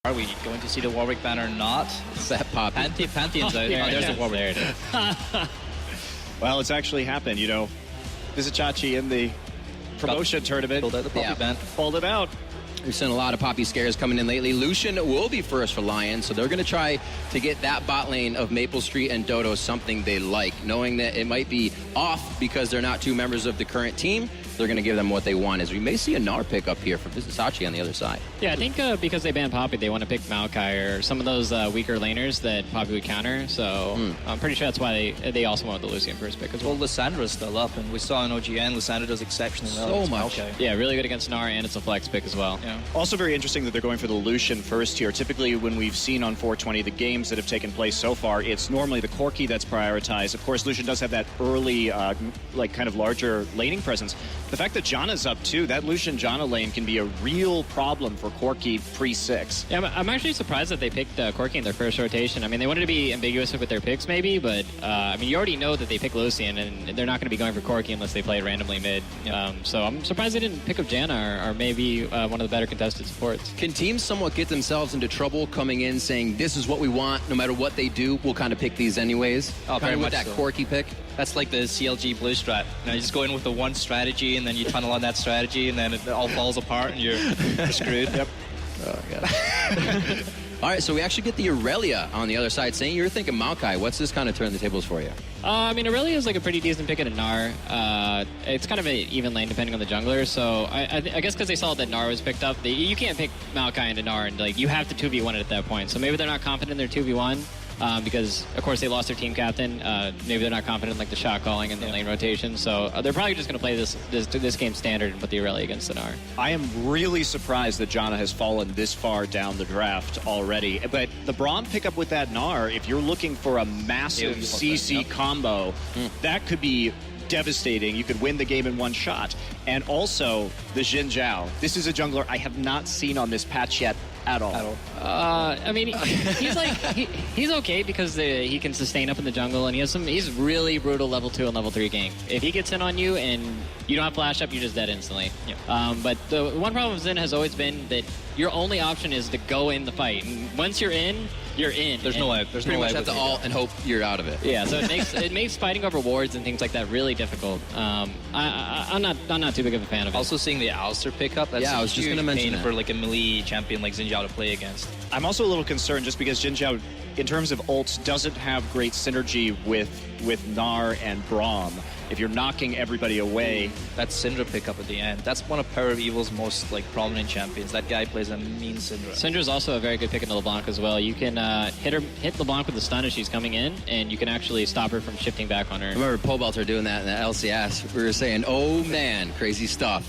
Are we going to see the Warwick banner or not? It's that Poppy. Pantheon's out. Oh, there's the Warwick. There it is. Well, it's actually happened, you know. Vizicachi in the promotion tournament. Pulled out the Poppy band. Pulled it out. We've seen a lot of Poppy scares coming in lately. Lucian will be first for Lyon, so they're going to try to get that bot lane of Maple Street and Dodo something they like, knowing that it might be off because they're not two members of the current team. They're going to give them what they want, as we may see a Gnar pick up here for Vizicachi on the other side. Yeah, I think because they banned Poppy, they want to pick Maokai or some of those weaker laners that Poppy would counter. So I'm pretty sure that's why they also want the Lucian first pick as well. Well, Lissandra's still up, and we saw in OGN, Lissandra does exceptionally well. So against much. Maokai. Yeah, really good against Gnar, and it's a flex pick as well. Yeah. Also very interesting that they're going for the Lucian first here. Typically, when we've seen on 420 the games that have taken place so far, it's normally the Corki that's prioritized. Of course, Lucian does have that early, like, kind of larger laning presence. The fact that Janna's up too, that Lucian Janna lane can be a real problem for Corki pre-6. Yeah, I'm actually surprised that they picked Corki in their first rotation. I mean, they wanted to be ambiguous with their picks maybe, but I mean, you already know that they pick Lucian, and they're not going to be going for Corki unless they play it randomly mid. So I'm surprised they didn't pick up Janna or maybe one of the better contested supports. Can teams somewhat get themselves into trouble coming in saying, this is what we want, no matter what they do, we'll kind of pick these anyways? Oh, kind very of with much that so. Corki pick? That's like the CLG blue strat. You just go in with the one strategy, and then you tunnel on that strategy, and then it all falls apart, and you're screwed. Yep. Oh, God. All right, so we actually get the Aurelia on the other side. Saying you're thinking Maokai, what's this kind of turn the tables for you? I mean, Aurelia is like a pretty decent pick at a Gnar. It's kind of an even lane depending on the jungler. So I guess because they saw that Gnar was picked up, you can't pick Maokai into Gnar, and like you have to 2v1 it at that point. So maybe they're not confident in their 2v1 because, of course, they lost their team captain. Maybe they're not confident in like the shot calling and the lane rotation. So they're probably just going to play this game standard and put the Aurelia against the Gnar. I am really surprised that Janna has fallen this far down the draft already. But the Braum pickup with that Gnar, if you're looking for a massive CC combo, that could be devastating. You could win the game in one shot. And also, the Xin Zhao. This is a jungler I have not seen on this patch yet at all. I mean, he's like he's okay because he can sustain up in the jungle, and he's really brutal level 2 and level 3 gank. If he gets in on you and you don't have flash up, you're just dead instantly. Yeah. But the one problem with Xin has always been that your only option is to go in the fight, and once you're in, you're in. There's no way. There's Pretty no much way have to ult and hope you're out of it. Yeah, so it makes fighting over wards and things like that really difficult. I'm not too big of a fan of it. Also seeing the Alistair pickup, that's I was just going to mention that. for like a melee champion like Xin Zhao to play against. I'm also a little concerned just because Xin Zhao, in terms of ults, doesn't have great synergy with Gnar and Braum. If you're knocking everybody away, That Syndra pickup at the end, that's one of Power of Evil's most like prominent champions. That guy plays a mean Syndra. Syndra's also a very good pick into LeBlanc as well. You can hit LeBlanc with a stun as she's coming in, and you can actually stop her from shifting back on her. I remember Pobelter doing that in the LCS. We were saying, oh man, crazy stuff.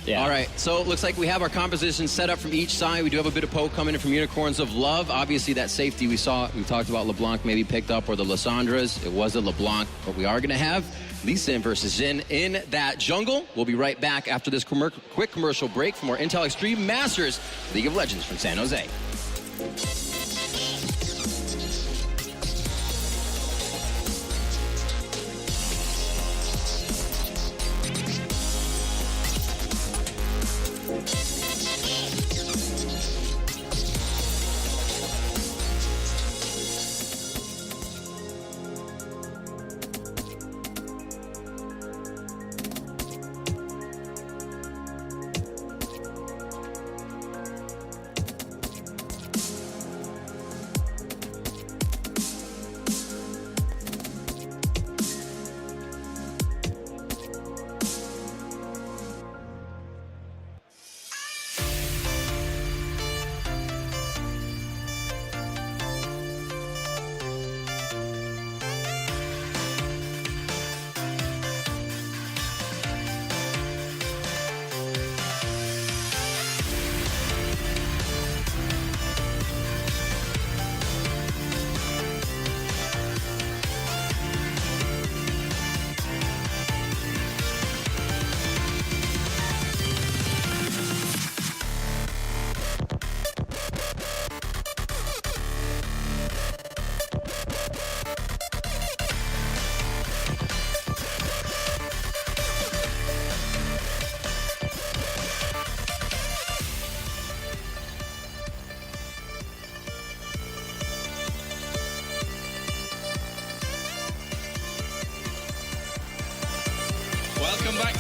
Yeah. All right, so it looks like we have our composition set up from each side. We do have a bit of poke coming in from Unicorns of Love. Obviously, that safety we talked about LeBlanc maybe picked up, or the Lissandras. It was a LeBlanc, but we are going to have Lee Sin versus Xin in that jungle. We'll be right back after this quick commercial break for more Intel Extreme Masters League of Legends from San Jose.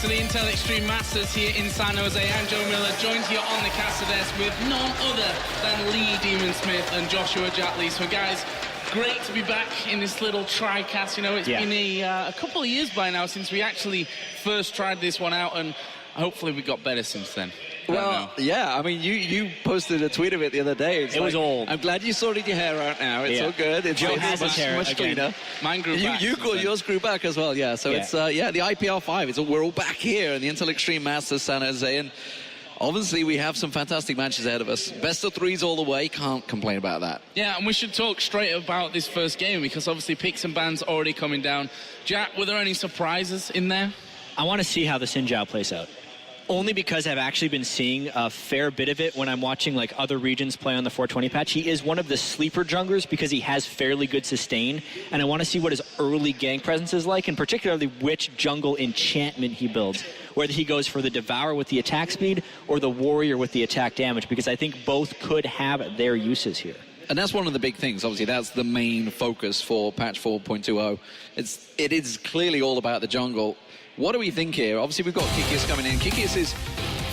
to the Intel Extreme Masters here in San Jose. I'm Joe Miller, joined here on the caster desk with none other than Lee Demon Smith and Joshua Jatley. So guys, great to be back in this little tri-cast. You know, it's been a couple of years by now since we actually first tried this one out, and hopefully we got better since then. Well, yeah, I mean, you posted a tweet of it the other day. It was old. I'm glad you sorted your hair out now. It's all good. It's Joe has his hair much again. cleaner. Mine grew back. Yours grew back as well, yeah. So it's, the IPL 5. We're all back here in the Intel Extreme Masters San Jose. And obviously, we have some fantastic matches ahead of us. Best of threes all the way. Can't complain about that. Yeah, and we should talk straight about this first game because obviously picks and bans already coming down. Jack, were there any surprises in there? I want to see how the Xin Zhao plays out. Only because I've actually been seeing a fair bit of it when I'm watching like other regions play on the 420 patch. He is one of the sleeper junglers because he has fairly good sustain, and I want to see what his early gank presence is like, and particularly which jungle enchantment he builds. Whether he goes for the Devourer with the attack speed or the Warrior with the attack damage, because I think both could have their uses here. And that's one of the big things. Obviously, that's the main focus for patch 4.20. It is clearly all about the jungle. What do we think here? Obviously, we've got Kikis coming in. Kikis is,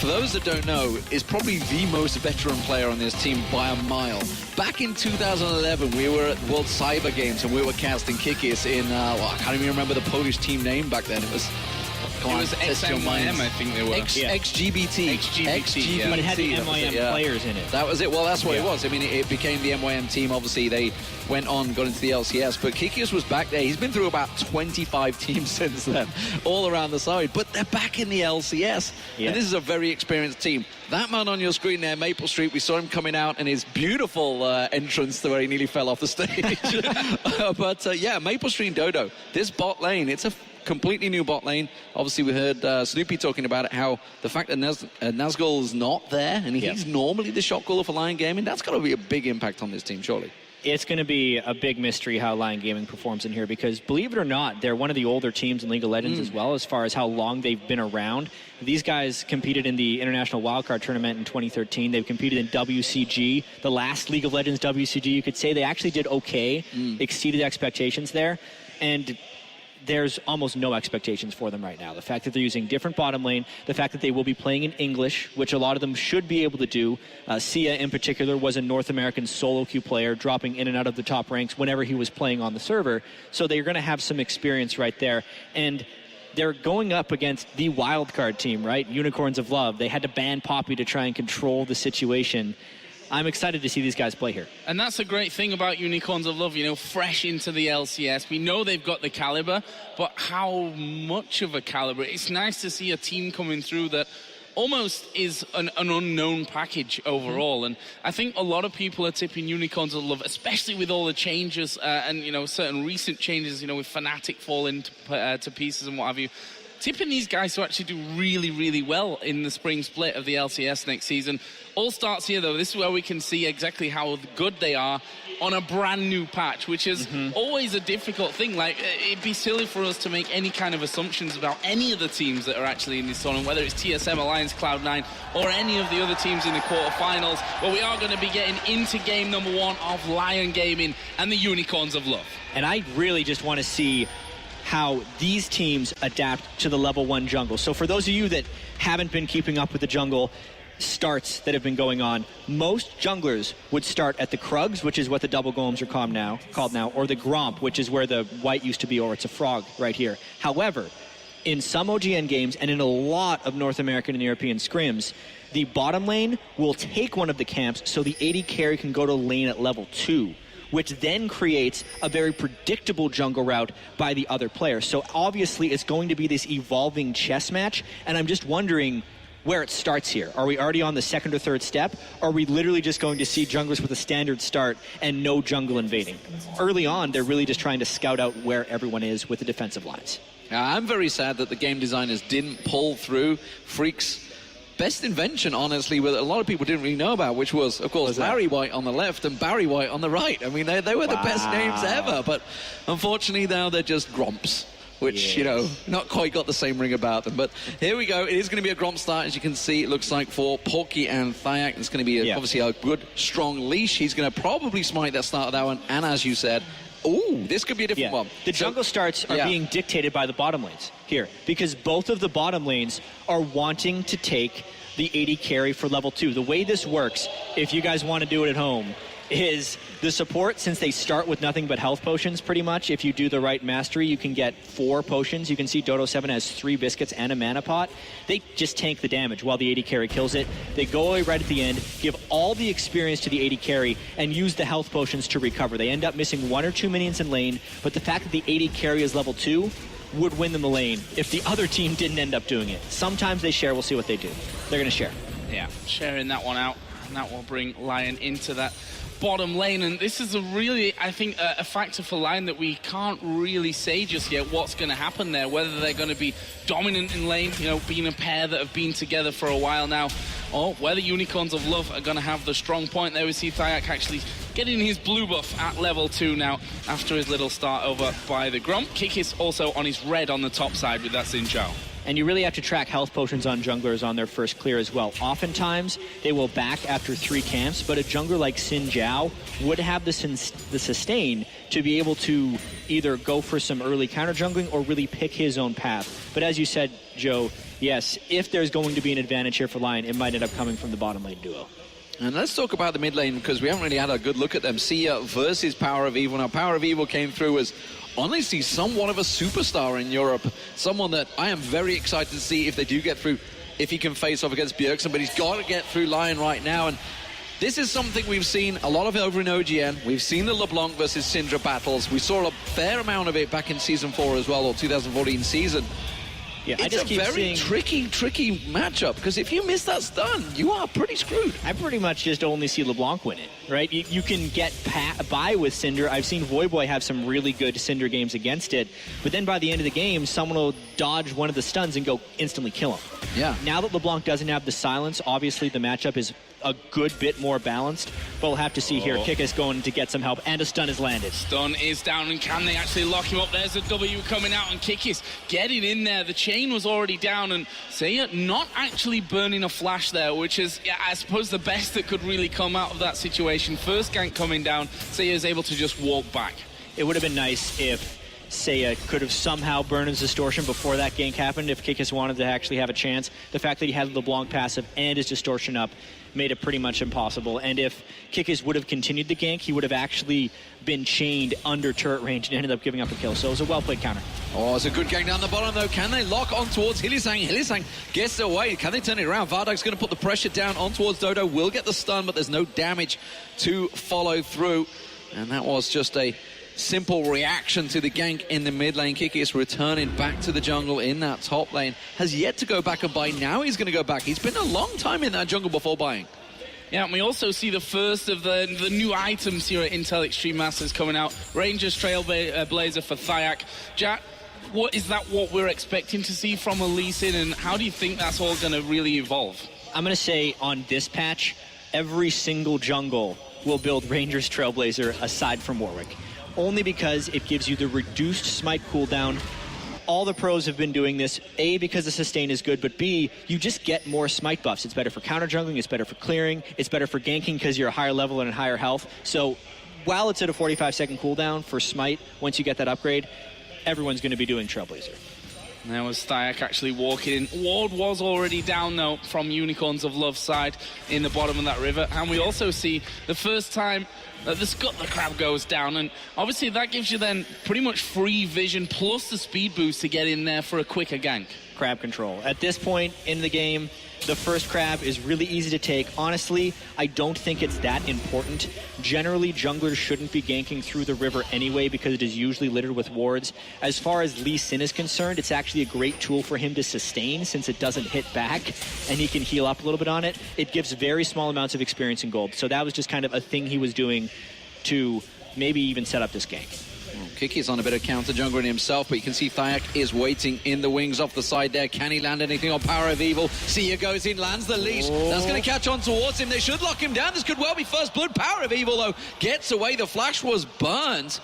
for those that don't know, is probably the most veteran player on this team by a mile. Back in 2011, we were at World Cyber Games and we were casting Kikis in, I can't even remember the Polish team name back then. It was XMYM, I think they were. XGBT. XGBT, But it had the MYM players in it. That was it. Well, that's what it was. I mean, it became the MYM team. Obviously, they went on, got into the LCS. But Kikius was back there. He's been through about 25 teams since then, all around the side. But they're back in the LCS. Yeah. And this is a very experienced team. That man on your screen there, Maple Street, we saw him coming out in his beautiful entrance to where he nearly fell off the stage. But Maple Street Dodo, this bot lane, it's a completely new bot lane. Obviously, we heard Snoopy talking about it, how the fact that Nazgul is not there, and he's normally the shot caller for Lyon Gaming, that's got to be a big impact on this team, surely. It's going to be a big mystery how Lyon Gaming performs in here because, believe it or not, they're one of the older teams in League of Legends as well as far as how long they've been around. These guys competed in the International Wildcard Tournament in 2013. They've competed in WCG, the last League of Legends WCG. You could say they actually did okay, exceeded expectations there. And there's almost no expectations for them right now. The fact that they're using different bottom lane, the fact that they will be playing in English, which a lot of them should be able to do. Sia, in particular, was a North American solo queue player, dropping in and out of the top ranks whenever he was playing on the server. So they're going to have some experience right there. And they're going up against the wildcard team, right? Unicorns of Love. They had to ban Poppy to try and control the situation. I'm excited to see these guys play here. And that's a great thing about Unicorns of Love, you know, fresh into the LCS. We know they've got the caliber, but how much of a caliber? It's nice to see a team coming through that almost is an unknown package overall. And I think a lot of people are tipping Unicorns of Love, especially with all the changes and, you know, certain recent changes, you know, with Fnatic falling to pieces and what have you. Tipping these guys to actually do really, really well in the spring split of the LCS next season. All starts here, though. This is where we can see exactly how good they are on a brand new patch, which is always a difficult thing. Like, it'd be silly for us to make any kind of assumptions about any of the teams that are actually in this tournament, whether it's TSM, Alliance, Cloud9, or any of the other teams in the quarterfinals. But we are going to be getting into game number 1 of Lyon Gaming and the Unicorns of Love. And I really just want to see how these teams adapt to the level 1 jungle. So for those of you that haven't been keeping up with the jungle starts that have been going on, most junglers would start at the Krugs, which is what the double golems are called now, or the Gromp, which is where the white used to be, or it's a frog right here. However, in some OGN games and in a lot of North American and European scrims, the bottom lane will take one of the camps so the AD carry can go to lane at level 2. Which then creates a very predictable jungle route by the other player. So obviously it's going to be this evolving chess match, and I'm just wondering where it starts here. Are we already on the second or third step? Or are we literally just going to see junglers with a standard start and no jungle invading? Early on, they're really just trying to scout out where everyone is with the defensive lines. I'm very sad that the game designers didn't pull through Freak's best invention, honestly, that a lot of people didn't really know about, which was, of course, Larry White on the left and Barry White on the right. I mean, they were the best names ever, but unfortunately now they're just Gromps, which, you know, not quite got the same ring about them. But here we go. It is going to be a Gromp start, as you can see. It looks like for Porky and Thyak. It's going to be obviously a good, strong leash. He's going to probably smite that start of that one. And as you said, Ooh, this could be a different one. The jungle starts are being dictated by the bottom lanes here because both of the bottom lanes are wanting to take the AD carry for level 2. The way this works, if you guys want to do it at home, is the support, since they start with nothing but health potions pretty much, if you do the right mastery, you can get 4 potions. You can see Dodo 7 has 3 biscuits and a mana pot. They just tank the damage while the AD carry kills it. They go away right at the end, give all the experience to the AD carry, and use the health potions to recover. They end up missing 1 or 2 minions in lane, but the fact that the AD carry is level 2 would win them the lane if the other team didn't end up doing it. Sometimes they share. We'll see what they do. They're going to share. Yeah, sharing that one out, and that will bring Lyon into that bottom lane. And this is a really, I think, a factor for Lyon that we can't really say just yet what's going to happen there, whether they're going to be dominant in lane, you know, being a pair that have been together for a while now, or whether Unicorns of Love are going to have the strong point there. We see Thyak actually getting his blue buff at level 2 now after his little start over by the Gromp. Kikis also on his red on the top side with that Xin Zhao. And you really have to track health potions on junglers on their first clear as well. Oftentimes, they will back after 3 camps, but a jungler like Xin Zhao would have the sustain to be able to either go for some early counter jungling or really pick his own path. But as you said, Joe, yes, if there's going to be an advantage here for Lyon, it might end up coming from the bottom lane duo. And let's talk about the mid lane, because we haven't really had a good look at them. Sia versus Power of Evil. Now, Power of Evil came through as honestly somewhat of a superstar in Europe. Someone that I am very excited to see if they do get through, if he can face off against Bjergsen, but he's got to get through Lyon right now. And this is something we've seen a lot of over in OGN. We've seen the LeBlanc versus Syndra battles. We saw a fair amount of it back in Season 4 as well, or 2014 season. Yeah, it's a very tricky matchup, because if you miss that stun, you are pretty screwed. I pretty much just only see LeBlanc win it, right? You can get by with Cinder. I've seen Voyboy have some really good Cinder games against it, but then by the end of the game, someone will dodge one of the stuns and go instantly kill him. Yeah. Now that LeBlanc doesn't have the silence, obviously the matchup is a good bit more balanced, but we'll have to see here. Kikis going to get some help, and a stun is landed. Stun is down, and can they actually lock him up? There's a W coming out, and Kikis getting in there. The chain was already down, and Seiya not actually burning a flash there, which is, I suppose, the best that could really come out of that situation. First gank coming down, Seiya is able to just walk back. It would have been nice if Seiya could have somehow burned his distortion before that gank happened, if Kikis wanted to actually have a chance. The fact that he had the LeBlanc passive and his distortion up made it pretty much impossible. And if Kikis would have continued the gank, he would have actually been chained under turret range and ended up giving up a kill. So it was a well-played counter. Oh, it's a good gang down the bottom, though. Can they lock on towards Hylissang? Hylissang gets away. Can they turn it around? Vardag's going to put the pressure down on towards Dodo. Will get the stun, but there's no damage to follow through. And that was just a simple reaction to the gank in the mid lane. Kikis returning back to the jungle in that top lane. Has yet to go back and buy. Now he's going to go back. He's been a long time in that jungle before buying. Yeah, and we also see the first of the new items here at Intel Extreme Masters coming out. Ranger's Trailblazer for Thyak. Jack, what we're expecting to see from a Lee Sin, and how do you think that's all going to really evolve? I'm going to say on this patch, every single jungle will build Ranger's Trailblazer aside from Warwick. Only because it gives you the reduced smite cooldown. All the pros have been doing this, A, because the sustain is good, but B, you just get more smite buffs. It's better for counter jungling, it's better for clearing, it's better for ganking because you're a higher level and a higher health. So while it's at a 45-second cooldown for smite, once you get that upgrade, everyone's going to be doing Trailblazer. There was Thyak actually walking in. Ward was already down, though, from Unicorns of Love side in the bottom of that river. And we also see the first time that the crab goes down. And obviously that gives you then pretty much free vision plus the speed boost to get in there for a quicker gank. Crab control. At this point in the game, the first crab is really easy to take. Honestly, I don't think it's that important. Generally, junglers shouldn't be ganking through the river anyway because it is usually littered with wards. As far as Lee Sin is concerned, it's actually a great tool for him to sustain since it doesn't hit back and he can heal up a little bit on it. It gives very small amounts of experience in gold. So that was just kind of a thing he was doing to maybe even set up this gank. Kiki's on a bit of counter jungling himself, but you can see Thyak is waiting in the wings off the side there. Can he land anything on Power of Evil? Sia goes in, lands the leash. That's going to catch on towards him. They should lock him down. This could well be first blood. Power of Evil, though, gets away. The flash was burned.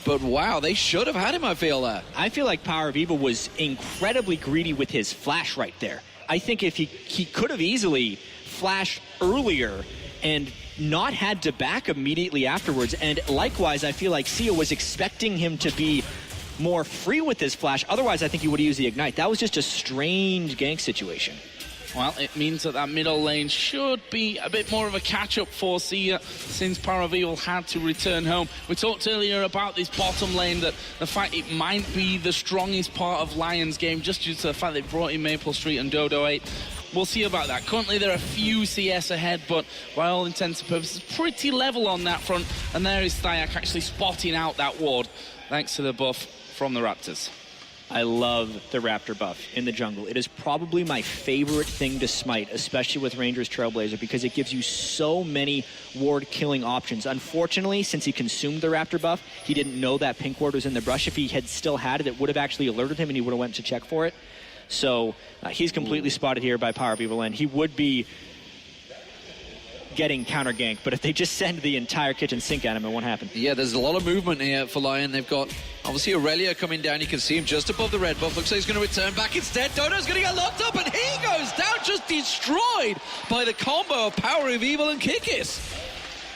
But wow, they should have had him, I feel that. I feel like Power of Evil was incredibly greedy with his flash right there. I think if he could have easily flashed earlier and not had to back immediately afterwards. And likewise, I feel like Sia was expecting him to be more free with his flash. Otherwise, I think he would have used the Ignite. That was just a strange gank situation. Well, it means that middle lane should be a bit more of a catch-up for Sia since Power of Evil had to return home. We talked earlier about this bottom lane, that the fact it might be the strongest part of Lyon's game just due to the fact they brought in Maple Street and Dodo 8. We'll see about that. Currently, there are a few CS ahead, but by all intents and purposes, pretty level on that front. And there is Thyak actually spotting out that ward, thanks to the buff from the Raptors. I love the Raptor buff in the jungle. It is probably my favorite thing to smite, especially with Rangers Trailblazer, because it gives you so many ward-killing options. Unfortunately, since he consumed the Raptor buff, he didn't know that pink ward was in the brush. If he had still had it, it would have actually alerted him, and he would have went to check for it. So he's completely spotted here by Power of Evil, and he would be getting counter ganked, but if they just send the entire kitchen sink at him, it won't happen. Yeah, there's a lot of movement here for Lyon. They've got, obviously, Aurelia coming down. You can see him just above the red buff. Looks like he's going to return back instead. Dodo's going to get locked up, and he goes down, just destroyed by the combo of Power of Evil and Kikis.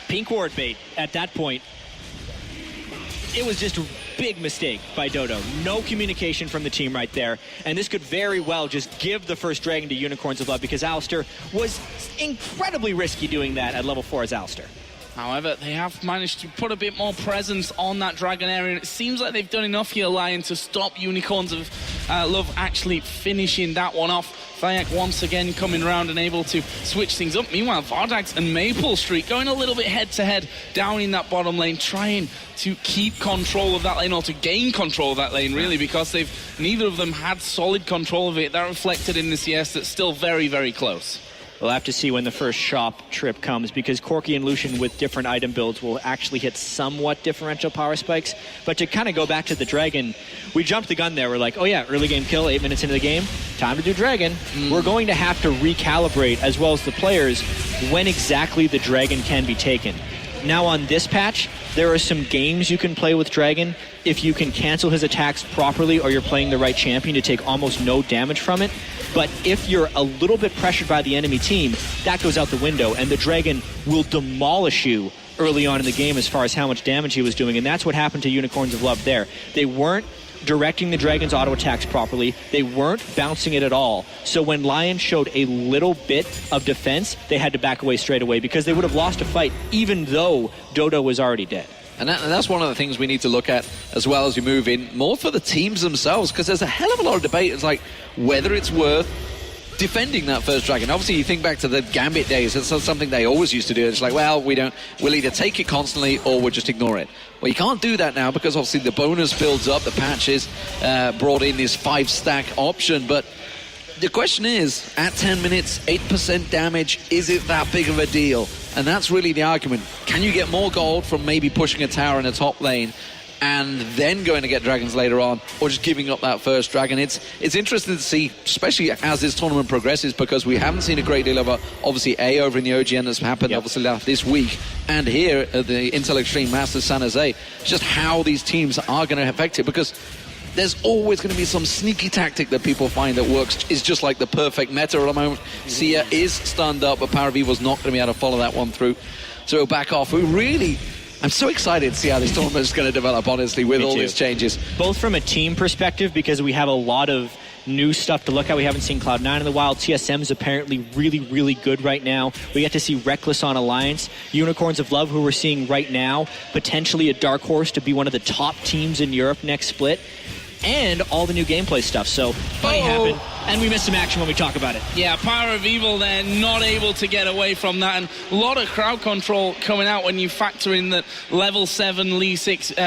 Pink ward bait at that point. It was just a big mistake by Dodo. No communication from the team right there. And this could very well just give the first Dragon to Unicorns of Love, because Alistair was incredibly risky doing that at level 4 as Alistair. However, they have managed to put a bit more presence on that Dragon area, and it seems like they've done enough here, Lyon, to stop Unicorns of Love actually finishing that one off. Thyak once again coming around and able to switch things up. Meanwhile, Vardax and Maple Street going a little bit head-to-head down in that bottom lane, trying to keep control of that lane, or to gain control of that lane, really, because neither of them had solid control of it. That reflected in the CS that's still very, very close. We'll have to see when the first shop trip comes, because Corki and Lucian with different item builds will actually hit somewhat differential power spikes. But to kind of go back to the Dragon, we jumped the gun there. We're like, oh yeah, early game kill, 8 minutes into the game, time to do Dragon. We're going to have to recalibrate, as well as the players, when exactly the Dragon can be taken. Now on this patch, there are some games you can play with Dragon if you can cancel his attacks properly, or you're playing the right champion to take almost no damage from it. But if you're a little bit pressured by the enemy team, that goes out the window, and the Dragon will demolish you early on in the game as far as how much damage he was doing. And that's what happened to Unicorns of Love there. They weren't directing the Dragon's auto attacks properly. They weren't bouncing it at all. So when Lyon showed a little bit of defense, they had to back away straight away, because they would have lost a fight even though Dodo was already dead. And that's one of the things we need to look at as well as we move in, more for the teams themselves, because there's a hell of a lot of debate. It's like whether it's worth defending that first Dragon. Obviously, you think back to the Gambit days, it's something they always used to do. It's like, well, we'll either take it constantly or we'll just ignore it. Well, you can't do that now, because obviously the bonus builds up, the patches brought in this 5-stack option, but the question is, at 10 minutes, 8% damage, is it that big of a deal? And that's really the argument. Can you get more gold from maybe pushing a tower in the top lane and then going to get dragons later on, or just giving up that first dragon? It's interesting to see, especially as this tournament progresses, because we haven't seen a great deal of obviously over in the OGN that's happened obviously this week, and here at the Intel Extreme Masters San Jose, just how these teams are going to affect it, because there's always going to be some sneaky tactic that people find that works. Is just like the perfect meta at the moment. Sia is stunned up, but Power of Evil's not going to be able to follow that one through. So he'll back off. I'm so excited to see how this tournament is going to develop, honestly, with all these changes. Both from a team perspective, because we have a lot of new stuff to look at. We haven't seen Cloud9 in the wild. TSM is apparently really, really good right now. We get to see Reckless on Alliance. Unicorns of Love, who we're seeing right now, potentially a dark horse to be one of the top teams in Europe next split. And all the new gameplay stuff. So, funny happened. And we missed some action when we talk about it. Yeah, Power of Evil there, not able to get away from that. And a lot of crowd control coming out when you factor in that level 7 Lee 6,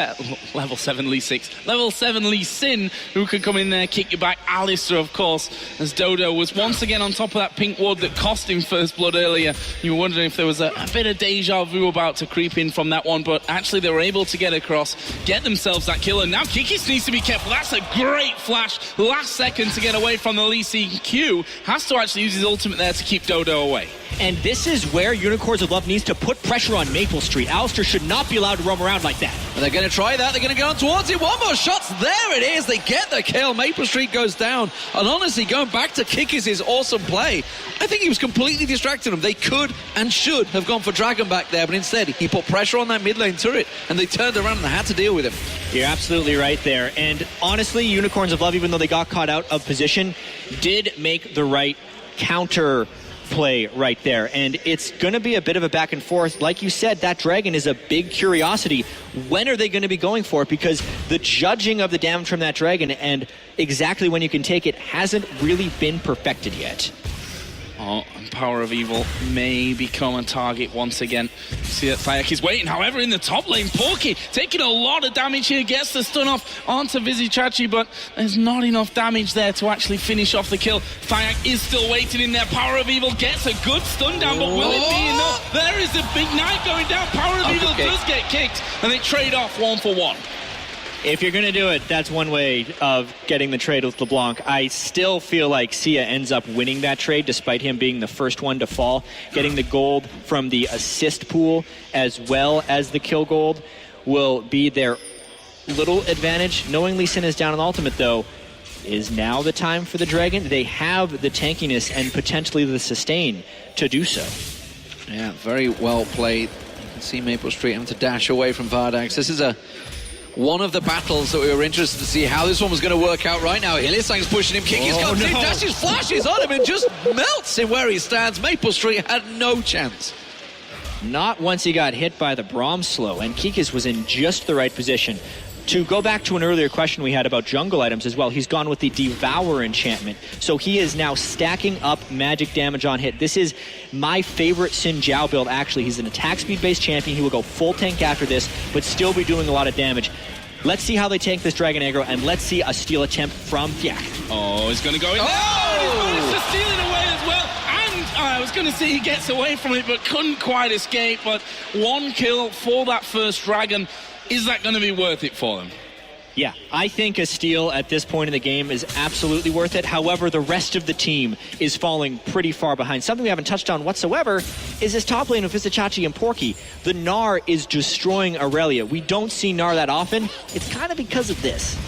level 7 Lee 6, level 7 Lee Sin, who can come in there, kick you back. Alistair, of course, as Dodo was once again on top of that pink ward that cost him first blood earlier. You were wondering if there was a bit of deja vu about to creep in from that one, but actually they were able to get across, get themselves that kill, and now Kikis needs to be careful. That's a great flash, last second to get away from the Lee Sin Q. Has to actually use his ultimate there to keep Dodo away. And this is where Unicorns of Love needs to put pressure on Maple Street. Alistair should not be allowed to roam around like that. And they're going to try that. They're going to go on towards it. One more shot. There it is. They get the kill. Maple Street goes down. And honestly, going back to Kikis' awesome play, I think he was completely distracting them. They could and should have gone for Dragon back there, but instead he put pressure on that mid lane turret, and they turned around and had to deal with him. You're absolutely right there. And honestly, Unicorns of Love, even though they got caught out of position, did make the right counter play right there. And it's going to be a bit of a back and forth. Like you said, that dragon is a big curiosity. When are they going to be going for it? Because the judging of the damage from that dragon and exactly when you can take it hasn't really been perfected yet. Oh, and Power of Evil may become a target once again. See that Thayak is waiting. However, in the top lane, Porky taking a lot of damage here, gets the stun off onto Vizichachi, but there's not enough damage there to actually finish off the kill. Thayak is still waiting in there. Power of Evil gets a good stun down, but will it be enough? There is a big knight going down. Power of Evil does get kicked, and they trade off 1 for 1. If you're going to do it, that's one way of getting the trade with LeBlanc. I still feel like Sia ends up winning that trade despite him being the first one to fall. Getting the gold from the assist pool as well as the kill gold will be their little advantage. Knowing Lee Sin is down on ultimate, though, is now the time for the Dragon. They have the tankiness and potentially the sustain to do so. Yeah, very well played. You can see Maple Street having to dash away from Vardax. This is one of the battles that we were interested to see how this one was going to work out right now. Hylissang's pushing him. Kiki's comes in, dashes, flashes on him, and just melts him where he stands. Maple Street had no chance. Not once he got hit by the Braum slow, and Kikis was in just the right position. To go back to an earlier question we had about jungle items as well, he's gone with the Devour enchantment. So he is now stacking up magic damage on hit. This is my favorite Xin Zhao build, actually. He's an attack speed-based champion. He will go full tank after this, but still be doing a lot of damage. Let's see how they tank this Dragon aggro, and let's see a steal attempt from Thyak. Oh, he's going to go in there. Oh, he's managed to steal it away as well. And I was going to say he gets away from it, but couldn't quite escape. But one kill for that first Dragon. Is that going to be worth it for them? Yeah, I think a steal at this point in the game is absolutely worth it. However, the rest of the team is falling pretty far behind. Something we haven't touched on whatsoever is this top lane with Vizichachi and Porky. The Gnar is destroying Aurelia. We don't see Gnar that often. It's kind of because of this.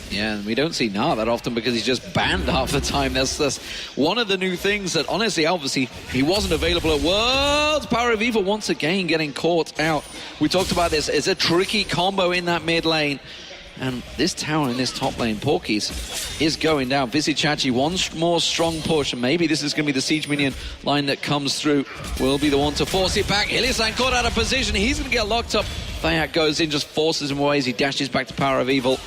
Yeah, and we don't see Gnar that often because he's just banned half the time. That's one of the new things that, honestly, obviously, he wasn't available at Worlds. Power of Evil once again getting caught out. We talked about this. It's a tricky combo in that mid lane. And this tower in this top lane, Porky's, is going down. Vizichachi, one more strong push, and maybe this is going to be the siege minion line that comes through. Will be the one to force it back. Hylissang caught out of position. He's going to get locked up. Thayak goes in, just forces him away as he dashes back to Power of Evil.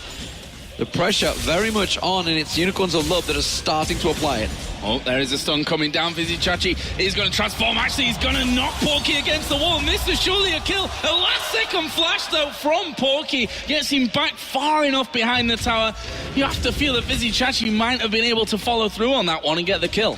The pressure very much on, and it's Unicorns of Love that are starting to apply it. Oh, there is a stun coming down. Vizichachi is going to transform. Actually, he's going to knock Porky against the wall. And this is surely a kill. A last-second flash, though, from Porky. Gets him back far enough behind the tower. You have to feel that Vizichachi might have been able to follow through on that one and get the kill.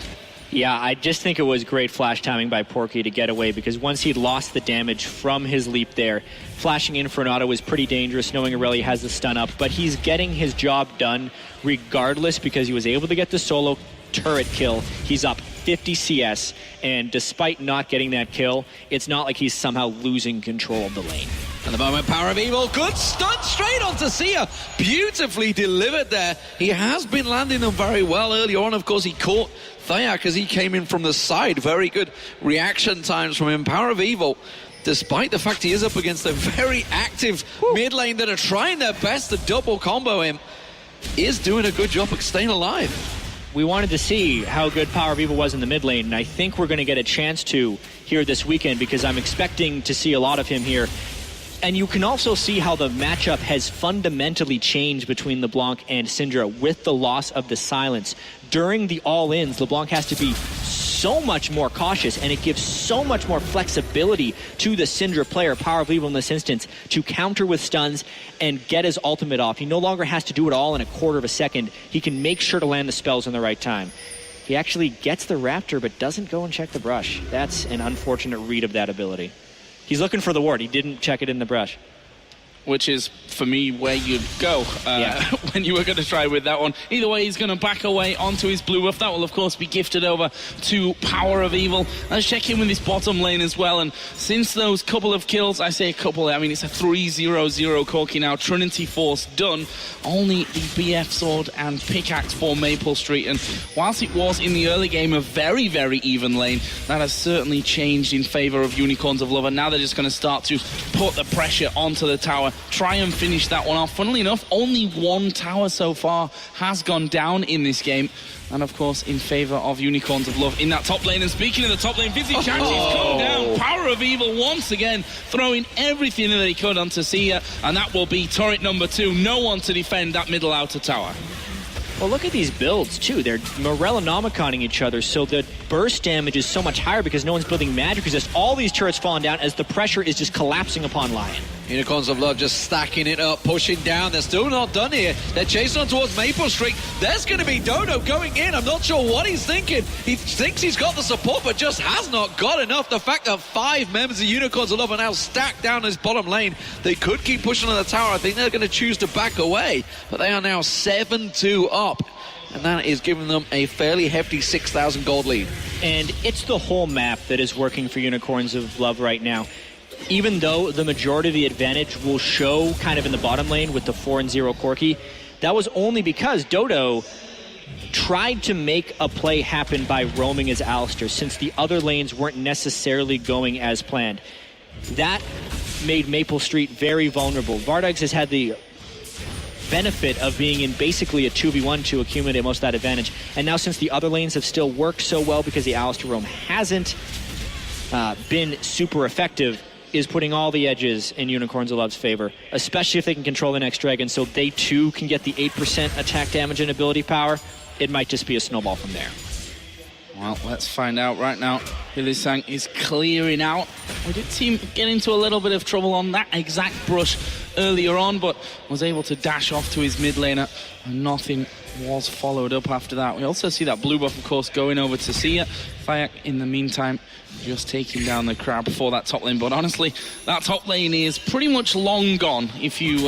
Yeah, I just think it was great flash timing by Porky to get away, because once he'd lost the damage from his leap there, flashing in for an auto was pretty dangerous, knowing Aurelia has the stun up, but he's getting his job done regardless because he was able to get the solo turret kill. He's up 50 CS, and despite not getting that kill, it's not like he's somehow losing control of the lane. At the moment, Power of Evil, good stun straight onto Sia. Beautifully delivered there. He has been landing them very well earlier on. Of course, he caught Thayak as he came in from the side. Very good reaction times from him. Power of Evil, despite the fact he is up against a very active mid lane that are trying their best to double combo him, is doing a good job of staying alive. We wanted to see how good Power of Evil was in the mid lane, and I think we're going to get a chance to here this weekend, because I'm expecting to see a lot of him here. And you can also see how the matchup has fundamentally changed between LeBlanc and Syndra with the loss of the silence. During the all-ins, LeBlanc has to be so much more cautious, and it gives so much more flexibility to the Syndra player, Power of Evil in this instance, to counter with stuns and get his ultimate off. He no longer has to do it all in a quarter of a second. He can make sure to land the spells in the right time. He actually gets the Raptor, but doesn't go and check the brush. That's an unfortunate read of that ability. He's looking for the ward. He didn't check it in the brush. Which is, for me, where you'd go when you were going to try with that one. Either way, he's going to back away onto his blue buff. That will, of course, be gifted over to Power of Evil. Let's check in with his bottom lane as well. And since those couple of kills, I say a couple, I mean, it's a 3-0-0 Corki now. Trinity Force done. Only the BF Sword and Pickaxe for Maple Street. And whilst it was in the early game a very, very even lane, that has certainly changed in favour of Unicorns of Love. And now they're just going to start to put the pressure onto the tower, try and finish that one off. Funnily enough, only one tower so far has gone down in this game. And of course, in favour of Unicorns of Love in that top lane. And speaking of the top lane, Vizzy Chachi's come down. Power of Evil once again, throwing everything that he could onto Sia. And that will be turret number 2. No one to defend that middle outer tower. Well, look at these builds, too. They're Morellonomiconing each other, so the burst damage is so much higher because no one's building magic resist. All these turrets falling down as the pressure is just collapsing upon Lyon. Unicorns of Love just stacking it up, pushing down. They're still not done here. They're chasing on towards Maple Street. There's going to be Dodo going in. I'm not sure what he's thinking. He thinks he's got the support, but just has not got enough. The fact that 5 members of Unicorns of Love are now stacked down his bottom lane, they could keep pushing on the tower. I think they're going to choose to back away, but they are now 7-2 up. And that is giving them a fairly hefty 6,000 gold lead. And it's the whole map that is working for Unicorns of Love right now. Even though the majority of the advantage will show kind of in the bottom lane with the 4-0 Corki, that was only because Dodo tried to make a play happen by roaming as Alistar, since the other lanes weren't necessarily going as planned. That made Maple Street very vulnerable. Vardex has had the benefit of being in basically a 2v1 to accumulate most of that advantage. And now since the other lanes have still worked so well because the Alistar roam hasn't been super effective, is putting all the edges in Unicorns of Love's favor, especially if they can control the next dragon so they too can get the 8% attack damage and ability power. It might just be a snowball from there. Well, let's find out right now. Hylissang is clearing out. We did see him get into a little bit of trouble on that exact brush earlier on, but was able to dash off to his mid laner, and nothing was followed up after that. We also see that blue buff, of course, going over to Sia. Fayak, in the meantime, just taking down the crab for that top lane. But honestly, that top lane is pretty much long gone if you've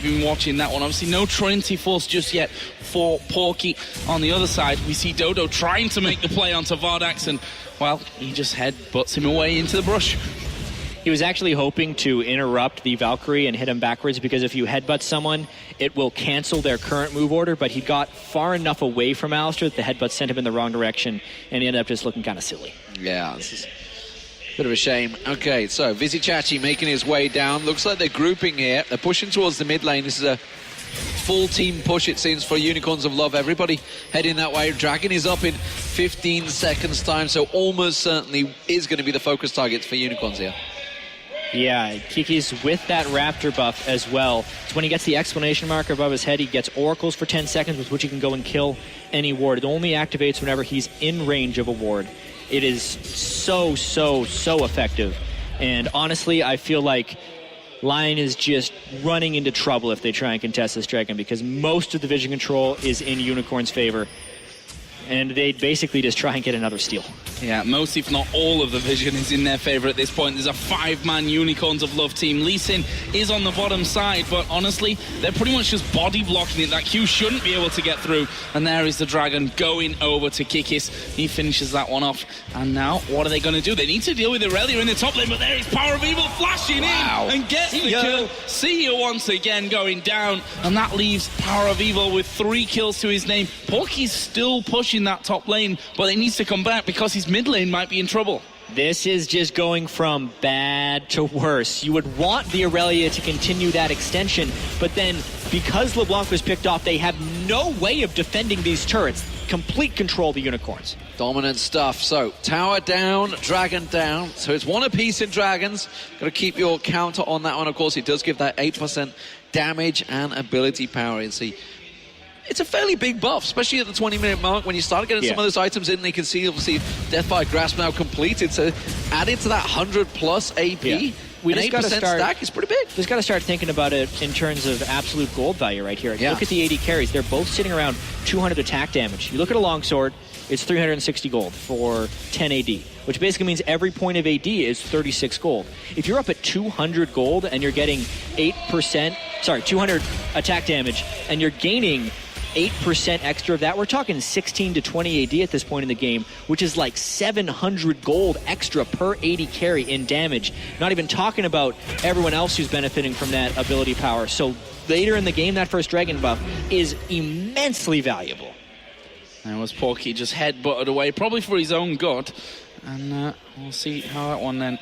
been watching that one. Obviously, no Trinity Force just yet for Porky. On the other side, we see Dodo trying to make the play onto Vardax, and, well, he just headbutts him away into the brush. He was actually hoping to interrupt the Valkyrie and hit him backwards, because if you headbutt someone, it will cancel their current move order, but he got far enough away from Alistar that the headbutt sent him in the wrong direction, and he ended up just looking kind of silly. Yeah, this is a bit of a shame. Okay, so Vizzy Chachi making his way down. Looks like they're grouping here. They're pushing towards the mid lane. This is a full team push, it seems, for Unicorns of Love. Everybody heading that way. Dragon is up in 15 seconds time, so almost certainly is going to be the focus targets for Unicorns here. Yeah, Kiki's with that Raptor buff as well. So when he gets the exclamation marker above his head, he gets oracles for 10 seconds with which he can go and kill any ward. It only activates whenever he's in range of a ward. It is so effective. And honestly, I feel like Lyon is just running into trouble if they try and contest this dragon, because most of the vision control is in Unicorn's favor. And they'd basically just try and get another steal. Yeah, most if not all of the vision is in their favor at this point. There's a 5-man Unicorns of Love team. Lee Sin is on the bottom side, but honestly, they're pretty much just body blocking it. That Q shouldn't be able to get through. And there is the dragon going over to Kikis. He finishes that one off. And now, what are they going to do? They need to deal with Irelia in the top lane, but there is Power of Evil flashing in and gets the kill. Sia once again going down, and that leaves Power of Evil with 3 kills to his name. Porky's still pushing that top lane, but he needs to come back because his mid lane might be in trouble. This is just going from bad to worse. You would want the Irelia to continue that extension, but then because LeBlanc was picked off, they have no way of defending these turrets. Complete control of the Unicorns. Dominant stuff. So, tower down, dragon down. So it's one apiece in dragons. Got to keep your counter on that one. Of course, it does give that 8% damage and ability power. It's a fairly big buff, especially at the 20-minute mark when you start getting some of those items in. You can see, obviously, Death by Grasp now completed. So added to that 100+ AP, we an just 8% got to start. stack is pretty big. Just got to start thinking about it in terms of absolute gold value right here. Yeah. Look at the AD carries; they're both sitting around 200 attack damage. You look at a longsword; it's 360 gold for 10 AD, which basically means every point of AD is 36 gold. If you're up at 200 gold and you're getting 200 attack damage, and you're gaining 8% extra of that, we're talking 16 to 20 AD at this point in the game, which is like 700 gold extra per AD carry in damage. Not even talking about everyone else who's benefiting from that ability power. So later in the game, that first dragon buff is immensely valuable. There was Porky just headbutted away, probably for his own good. And we'll see how that one then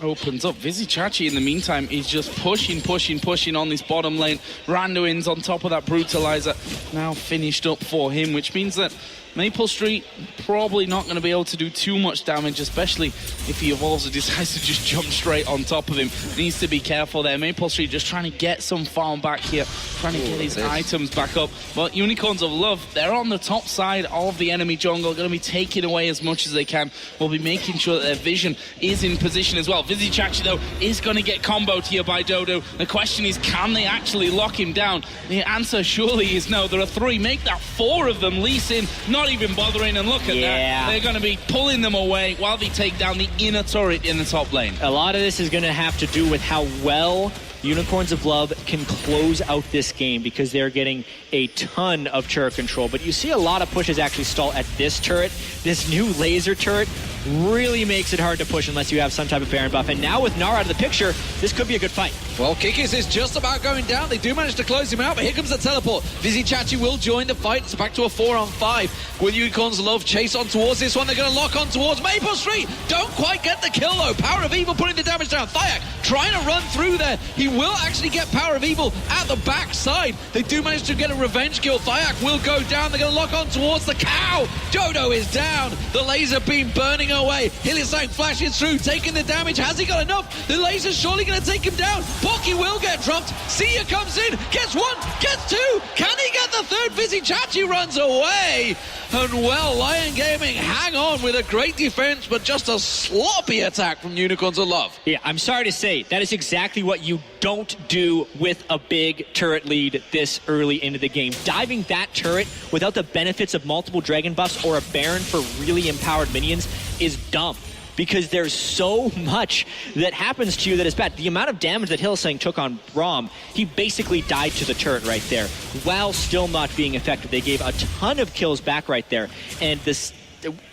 opens up. Vizichachi, in the meantime, is just pushing on this bottom lane. Randuin's on top of that Brutalizer, now finished up for him, which means that Maple Street probably not going to be able to do too much damage, especially if he evolves and decides to just jump straight on top of him. Needs to be careful there. Maple Street just trying to get some farm back here, trying to get his items back up. But Unicorns of Love, they're on the top side of the enemy jungle, going to be taking away as much as they can. We'll be making sure that their vision is in position as well. Vizichachi, though, is going to get comboed here by Dodo. The question is, can they actually lock him down? The answer surely is no. There are 3. Make that 4 of them. Lee Sin not even bothering, and look at that. They're going to be pulling them away while they take down the inner turret in the top lane. A lot of this is going to have to do with how well Unicorns of Love can close out this game, because they're getting a ton of turret control. But you see a lot of pushes actually stall at this turret. This new laser turret really makes it hard to push unless you have some type of Baron buff. And now with Gnar out of the picture, this could be a good fight. Well, Kikis is just about going down. They do manage to close him out, but here comes the teleport. Vizichachi will join the fight. It's back to a 4-on-5. Will Unicorns of Love chase on towards this one? They're going to lock on towards Maple Street. Don't quite get the kill, though. Power of Evil putting the damage down. Thyak trying to run through there. He will actually get Power of Evil at the backside. They do manage to get a revenge kill. Thyak will go down. They're going to lock on towards the cow. Dodo is down. The laser beam burning away. Hylissang flashes through, taking the damage. Has he got enough? The laser's surely going to take him down. Pocky will get dropped. Sia comes in, gets 1, gets 2. Can he get the third? Vizichachi runs away. And well, Lyon Gaming hang on with a great defense, but just a sloppy attack from Unicorns of Love. Yeah, I'm sorry to say, that is exactly what you don't do with a big turret lead this early into the game. Diving that turret without the benefits of multiple dragon buffs or a Baron for really empowered minions is dumb, because there's so much that happens to you that is bad. The amount of damage that Hylissang took on Braum, he basically died to the turret right there while still not being effective. They gave a ton of kills back right there. And this,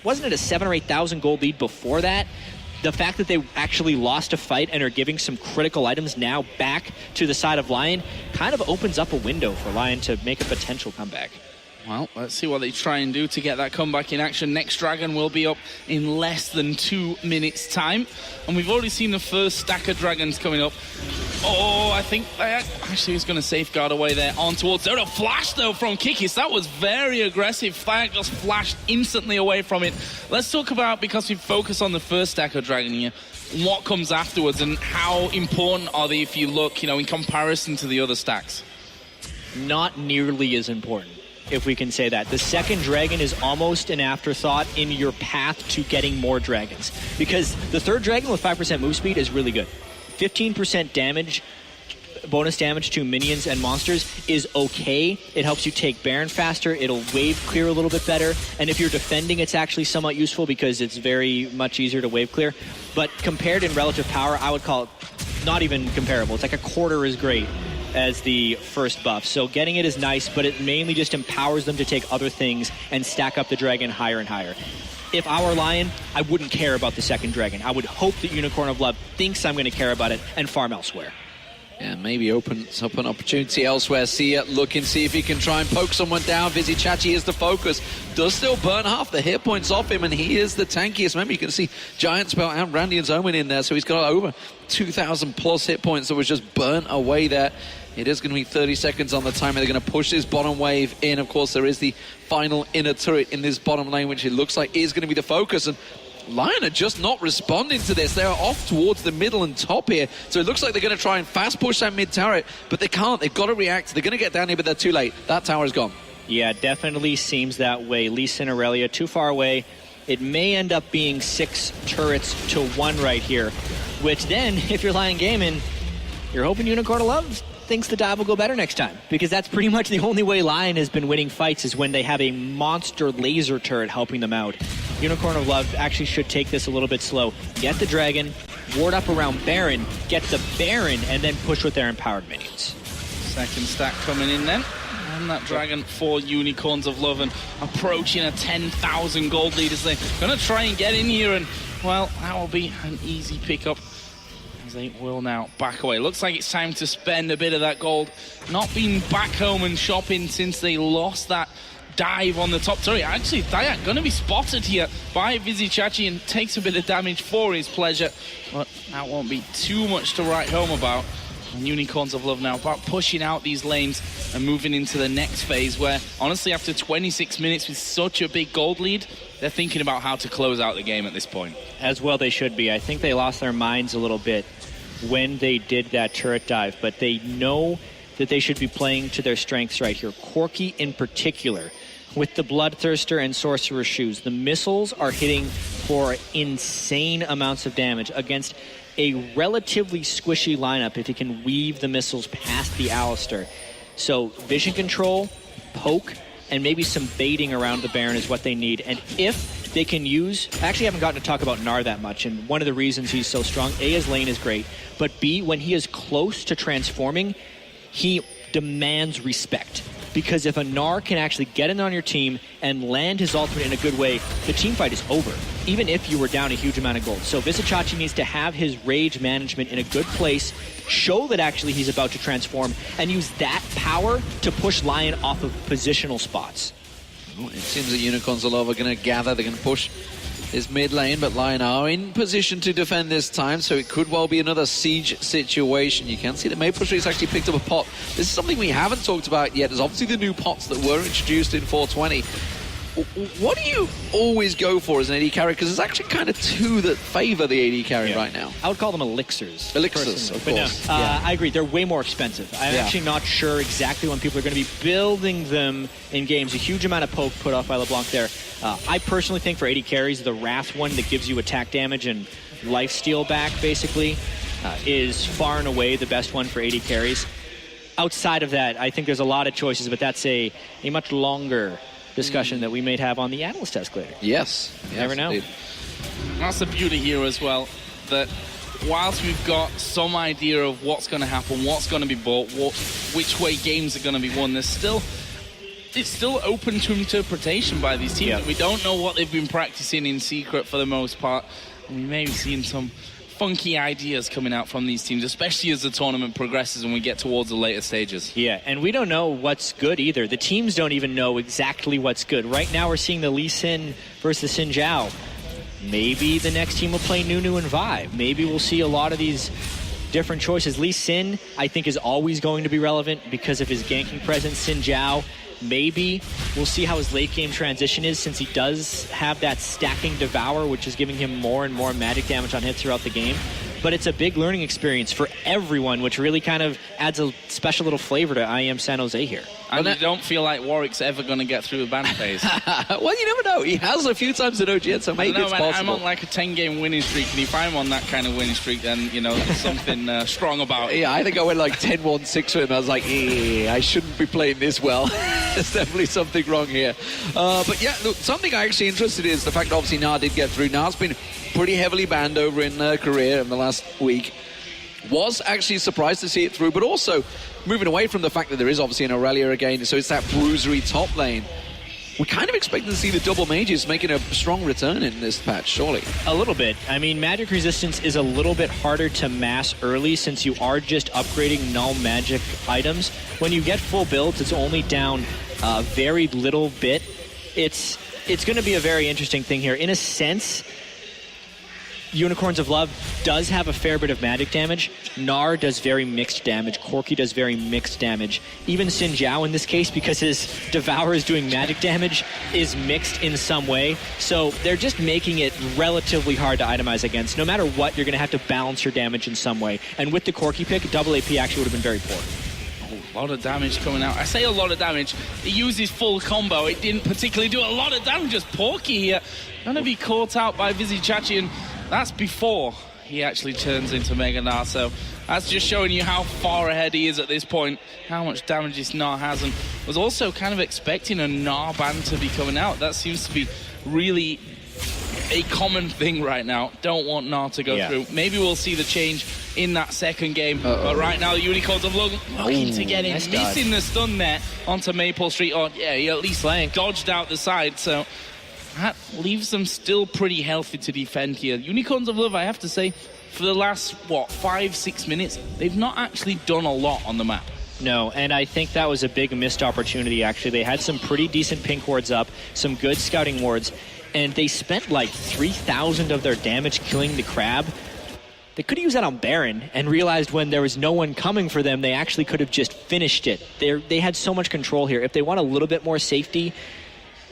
wasn't it a 7,000 or 8,000 gold lead before that? The fact that they actually lost a fight and are giving some critical items now back to the side of Lyon kind of opens up a window for Lyon to make a potential comeback. Well, let's see what they try and do to get that comeback in action. Next dragon will be up in less than 2 minutes' time. And we've already seen the first stack of dragons coming up. Oh, I think actually he's going to safeguard away there on towards Dodo. Flash, though, from Kikis. That was very aggressive. Thyak just flashed instantly away from it. Let's talk about, because we focus on the first stack of dragon here, what comes afterwards and how important are they if you look, in comparison to the other stacks? Not nearly as important, if we can say that. The second dragon is almost an afterthought in your path to getting more dragons, because the third dragon with 5% move speed is really good. 15% damage, bonus damage to minions and monsters is okay. It helps you take Baron faster. It'll wave clear a little bit better. And if you're defending, it's actually somewhat useful because it's very much easier to wave clear. But compared in relative power, I would call it not even comparable. It's like a quarter as great as the first buff. So getting it is nice, but it mainly just empowers them to take other things and stack up the dragon higher and higher. If I were Lyon, I wouldn't care about the second dragon. I would hope that Unicorn of Love thinks I'm going to care about it and farm elsewhere. Yeah, maybe opens up an opportunity elsewhere. See if he can try and poke someone down. Vizichachi is the focus. Does still burn half the hit points off him, and he is the tankiest. Remember, you can see Giant Spell and Randian's Omen in there, so he's got over 2,000 plus hit points that was just burnt away there. It is going to be 30 seconds on the timer. They're going to push this bottom wave in. Of course, there is the final inner turret in this bottom lane, which it looks like is going to be the focus. And Lyon are just not responding to this. They're off towards the middle and top here. So it looks like they're going to try and fast push that mid turret, but they can't. They've got to react. They're going to get down here, but they're too late. That tower is gone. Yeah, definitely seems that way. Lee Sin Aurelia too far away. It may end up being 6 turrets to 1 right here. which then, if you're Lyon Gaming, you're hoping Unicorn of Love thinks the dive will go better next time, because that's pretty much the only way Lyon has been winning fights is when they have a monster laser turret helping them out. Unicorn of Love actually should take this a little bit slow. Get the Dragon, ward up around Baron, get the Baron, and then push with their empowered minions. Second stack coming in then. And that Dragon for Unicorns of Love, and approaching a 10,000 gold lead as they're going to try and get in here, and, well, that will be an easy pickup as they will now back away. Looks like it's time to spend a bit of that gold. Not been back home and shopping since they lost that dive on the top turret. Actually, Dayak going to be spotted here by Vizichachi and takes a bit of damage for his pleasure, but that won't be too much to write home about. And Unicorns of Love now about pushing out these lanes and moving into the next phase where, honestly, after 26 minutes with such a big gold lead, they're thinking about how to close out the game at this point. As well they should be. I think they lost their minds a little bit when they did that turret dive, but they know that they should be playing to their strengths right here. Corki in particular, with the Bloodthirster and Sorcerer's Shoes, the missiles are hitting for insane amounts of damage against a relatively squishy lineup if he can weave the missiles past the Alistair. So vision control, poke, and maybe some baiting around the Baron is what they need. And if they can use... I actually haven't gotten to talk about Gnar that much, and one of the reasons he's so strong, A, his lane is great, but B, when he is close to transforming, he demands respect. Because if a Gnar can actually get in on your team and land his ultimate in a good way, the team fight is over, even if you were down a huge amount of gold. So Vizichachi needs to have his rage management in a good place, show that actually he's about to transform, and use that power to push Lyon off of positional spots. Well, it seems that Unicorns of Love are going to gather, they're going to push his mid lane, but Lyon are in position to defend this time, so it could well be another siege situation. You can see that Maple Street's actually picked up a pot. This is something we haven't talked about yet. There's obviously the new pots that were introduced in 420. What do you always go for as an AD carry? Because there's actually kind of two that favor the AD carry right now. I would call them elixirs. Elixirs, of course. No, I agree. They're way more expensive. I'm actually not sure exactly when people are going to be building them in games. A huge amount of poke put off by LeBlanc there. I personally think for AD carries, the Wrath one that gives you attack damage and lifesteal back, basically, is far and away the best one for AD carries. Outside of that, I think there's a lot of choices, but that's a much longer discussion that we may have on the analyst desk later. Yes. You never know. Indeed. That's the beauty here as well, that whilst we've got some idea of what's going to happen, what's going to be bought, which way games are going to be won, it's still open to interpretation by these teams. Yeah. We don't know what they've been practicing in secret for the most part, and we may be seeing some funky ideas coming out from these teams, especially as the tournament progresses and we get towards the later stages. Yeah, and we don't know what's good either. The teams don't even know exactly what's good. Right now we're seeing the Lee Sin versus Xin Zhao. Maybe the next team will play Nunu and Vive. Maybe we'll see a lot of these different choices. Lee Sin, I think, is always going to be relevant because of his ganking presence. Xin Zhao, maybe we'll see how his late game transition is, since he does have that stacking Devour, which is giving him more and more magic damage on hits throughout the game. But it's a big learning experience for everyone, which really kind of adds a special little flavor to IEM San Jose here. And you don't feel like Warwick's ever going to get through a ban phase. Well, you never know. He has a few times in OGN, so maybe it's possible. I'm on like a 10-game winning streak, and if I'm on that kind of winning streak, then, you know, there's something strong about it. Yeah, I think I went like 10-1-6 with him. I was like, I shouldn't be playing this well. There's definitely something wrong here. But yeah, look, something I'm actually interested in is the fact that obviously Gnar did get through. Gnar's been pretty heavily banned over in Korea in the last week. Was actually surprised to see it through, but also moving away from the fact that there is obviously an Aurelia again, so it's that bruisery top lane. We're kind of expecting to see the double mages making a strong return in this patch, surely. A little bit. I mean, magic resistance is a little bit harder to mass early since you are just upgrading null magic items. When you get full builds, it's only down a very little bit. It's going to be a very interesting thing here. In a sense, Unicorns of Love does have a fair bit of magic damage. Gnar does very mixed damage. Corki does very mixed damage. Even Xin Zhao in this case, because his Devour is doing magic damage, is mixed in some way. So they're just making it relatively hard to itemize against. No matter what, you're going to have to balance your damage in some way. And with the Corki pick, double AP actually would have been very poor. A lot of damage coming out. I say a lot of damage. It uses full combo. It didn't particularly do a lot of damage. Just Porky here going to be caught out by Vizichachi, and that's before he actually turns into Mega Gnar. So that's just showing you how far ahead he is at this point, how much damage this Gnar has, and was also kind of expecting a Gnar ban to be coming out. That seems to be really a common thing right now. Don't want Gnar to go through. Maybe we'll see the change in that second game. But right now, the Unicorns of looking to get in, missing the stun there onto Maple Street. Or, yeah, he at least dodged out the side. So that leaves them still pretty healthy to defend here. Unicorns of Love, I have to say, for the last, 5-6 minutes, they've not actually done a lot on the map. No, and I think that was a big missed opportunity, actually. They had some pretty decent pink wards up, some good scouting wards, and they spent like 3,000 of their damage killing the crab. They could have used that on Baron and realized when there was no one coming for them, they actually could have just finished it. They had so much control here. If they want a little bit more safety,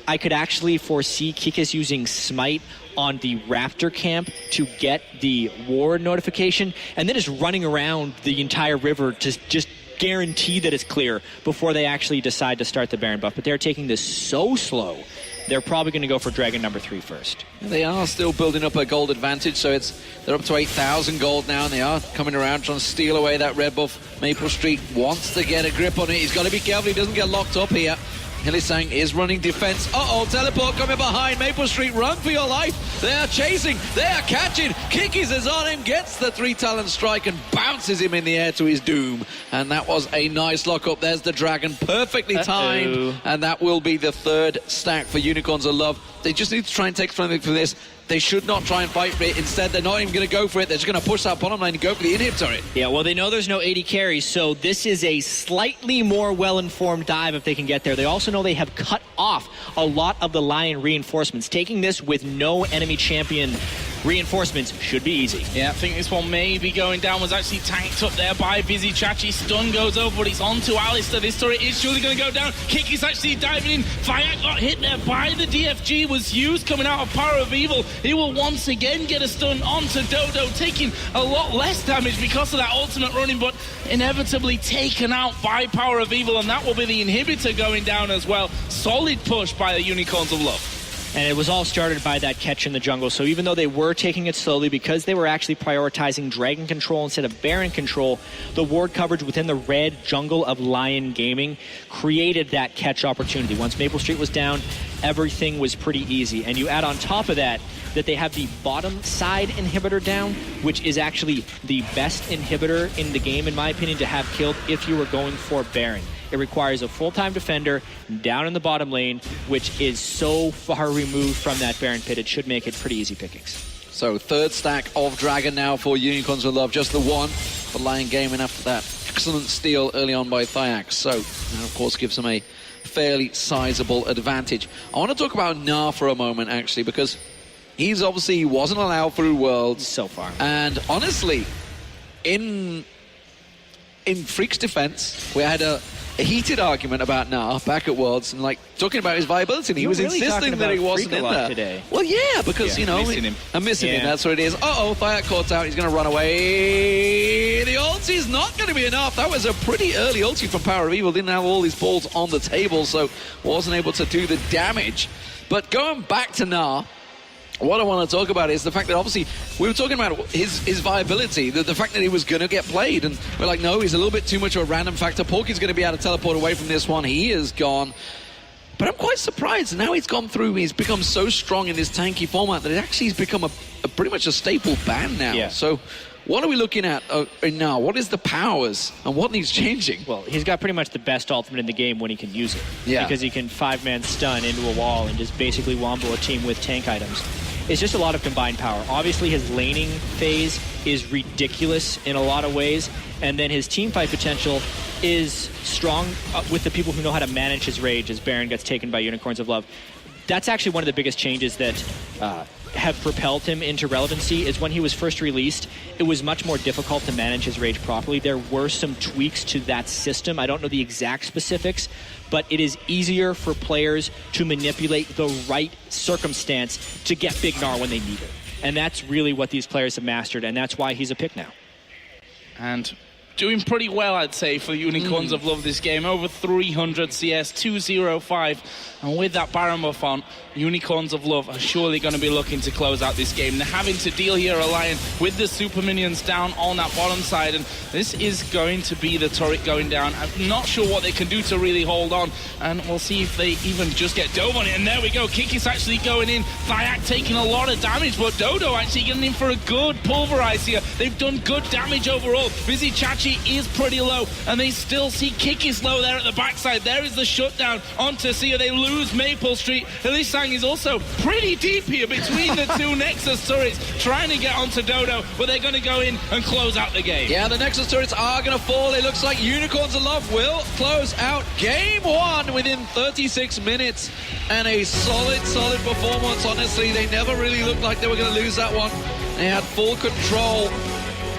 I could actually foresee Kikis using Smite on the Raptor camp to get the ward notification, and then just running around the entire river to just guarantee that it's clear before they actually decide to start the Baron buff. But they're taking this so slow. They're probably going to go for Dragon number 3 first. They are still building up a gold advantage, so they're up to 8,000 gold now, and they are coming around trying to steal away that red buff. Maple Street wants to get a grip on it. He's got to be careful he doesn't get locked up here. Hillisang is running defense. Teleport coming behind. Maple Street, run for your life. They are chasing. They are catching. Kikis is on him, gets the 3-talent strike and bounces him in the air to his doom. And that was a nice lockup. There's the Dragon, perfectly timed. And that will be the third stack for Unicorns of Love. They just need to try and take something from this. They should not try and fight for it. Instead, they're not even going to go for it. They're just going to push that bottom lane and go for the inhib turret. Yeah, well, they know there's no 80 carries, so this is a slightly more well-informed dive if they can get there. They also know they have cut off a lot of the Lyon reinforcements. Taking this with no enemy champion reinforcements should be easy. Yeah, I think this one may be going down. Was actually tanked up there by Busy Chachi. Stun goes over, but it's onto Alistair. This turret is surely going to go down. Kiki's actually diving in. Fayak got hit there by the DFG. Was used coming out of Power of Evil. He will once again get a stun onto Dodo, taking a lot less damage because of that ultimate running, but inevitably taken out by Power of Evil, and that will be the inhibitor going down as well. Solid push by the Unicorns of Love. And it was all started by that catch in the jungle. So even though they were taking it slowly, because they were actually prioritizing Dragon control instead of Baron control, the ward coverage within the red jungle of Lyon Gaming created that catch opportunity. Once Maple Street was down, everything was pretty easy. And you add on top of that they have the bottom side inhibitor down, which is actually the best inhibitor in the game, in my opinion, to have killed if you were going for Baron. It requires a full-time defender down in the bottom lane, which is so far removed from that Baron pit, it should make it pretty easy pickings. So third stack of Dragon now for Unicorns of Love, just the one for Lyon Gaming after that excellent steal early on by Thyax. So that, of course, gives them a fairly sizable advantage. I want to talk about Gnar for a moment, actually, because he wasn't allowed through Worlds so far. And honestly, in Freak's defense, we had a heated argument about Gnar back at Worlds and talking about his viability, and he was really insisting that he wasn't in there today. Well, yeah, because I'm missing him. That's what it is. Thyax caught out. He's going to run away. The ulti's not going to be enough. That was a pretty early ulti from Power of Evil. Didn't have all his balls on the table, so wasn't able to do the damage. But going back to Gnar, what I want to talk about is the fact that obviously we were talking about his viability, the fact that he was going to get played, and we're like, no, he's a little bit too much of a random factor. Porky's going to be able to teleport away from this one. He is gone. But I'm quite surprised. Now he's gone through, he's become so strong in this tanky format that it actually has become a pretty much a staple ban now. Yeah. So what are we looking at now? What is the powers and what needs changing? Well, he's got pretty much the best ultimate in the game when he can use it. Yeah. Because he can 5-man stun into a wall and just basically wombo a team with tank items. It's just a lot of combined power. Obviously, his laning phase is ridiculous in a lot of ways, and then his teamfight potential is strong with the people who know how to manage his rage as Baron gets taken by Unicorns of Love. That's actually one of the biggest changes that have propelled him into relevancy. Is when he was first released, it was much more difficult to manage his rage properly. There were some tweaks to that system. I don't know the exact specifics, but it is easier for players to manipulate the right circumstance to get Big Gnar when they need it. And that's really what these players have mastered, and that's why he's a pick now. And doing pretty well, I'd say, for the Unicorns of Love this game. Over 300 CS, 205. And with that Baron buff on, Unicorns of Love are surely going to be looking to close out this game. They're having to deal here a Lyon with the super minions down on that bottom side, and this is going to be the turret going down. I'm not sure what they can do to really hold on, and we'll see if they even just get Dove on it. And there we go, Kikis actually going in, Thyak taking a lot of damage, but Dodo actually getting in for a good pulverize here. They've done good damage overall. Busy Chachi is pretty low, and they still see Kikis low there at the backside. There is the shutdown onto Sia. They lose Maple Street. Elisang is also pretty deep here between the two Nexus turrets, trying to get onto Dodo, but they're going to go in and close out the game. Yeah, the Nexus turrets are going to fall. It looks like Unicorns of Love will close out game one within 36 minutes. And a solid performance. Honestly, they never really looked like they were going to lose that one. They had full control.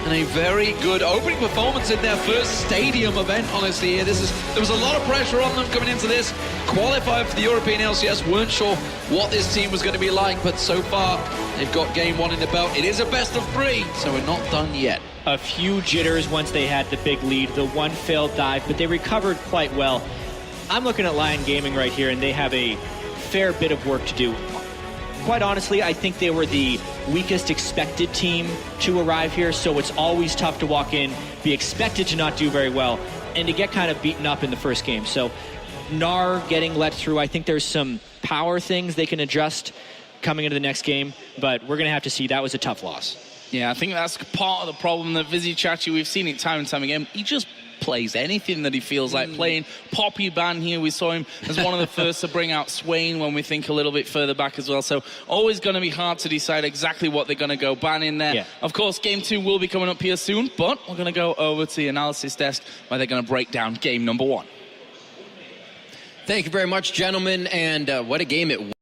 And a very good opening performance in their first stadium event, honestly. There was a lot of pressure on them coming into this. Qualified for the European LCS, weren't sure what this team was going to be like, but so far, they've got game one in the belt. It is a best of three, so we're not done yet. A few jitters once they had the big lead, the one failed dive, but they recovered quite well. I'm looking at Lyon Gaming right here, and they have a fair bit of work to do. Quite honestly, I think they were the weakest expected team to arrive here, so it's always tough to walk in, be expected to not do very well, and to get kind of beaten up in the first game. So Gnar getting let through, I think there's some power things they can adjust coming into the next game, but we're going to have to see. That was a tough loss. Yeah, I think that's part of the problem that Vizzy Chachi, we've seen it time and time again, he just plays anything that he feels like playing. Poppy ban here, we saw him as one of the first to bring out Swain when we think a little bit further back as well. So always going to be hard to decide exactly what they're going to go ban in there. Yeah. Of course, game two will be coming up here soon, but we're going to go over to the analysis desk where they're going to break down game number one. Thank you very much, gentlemen, and what a game it was.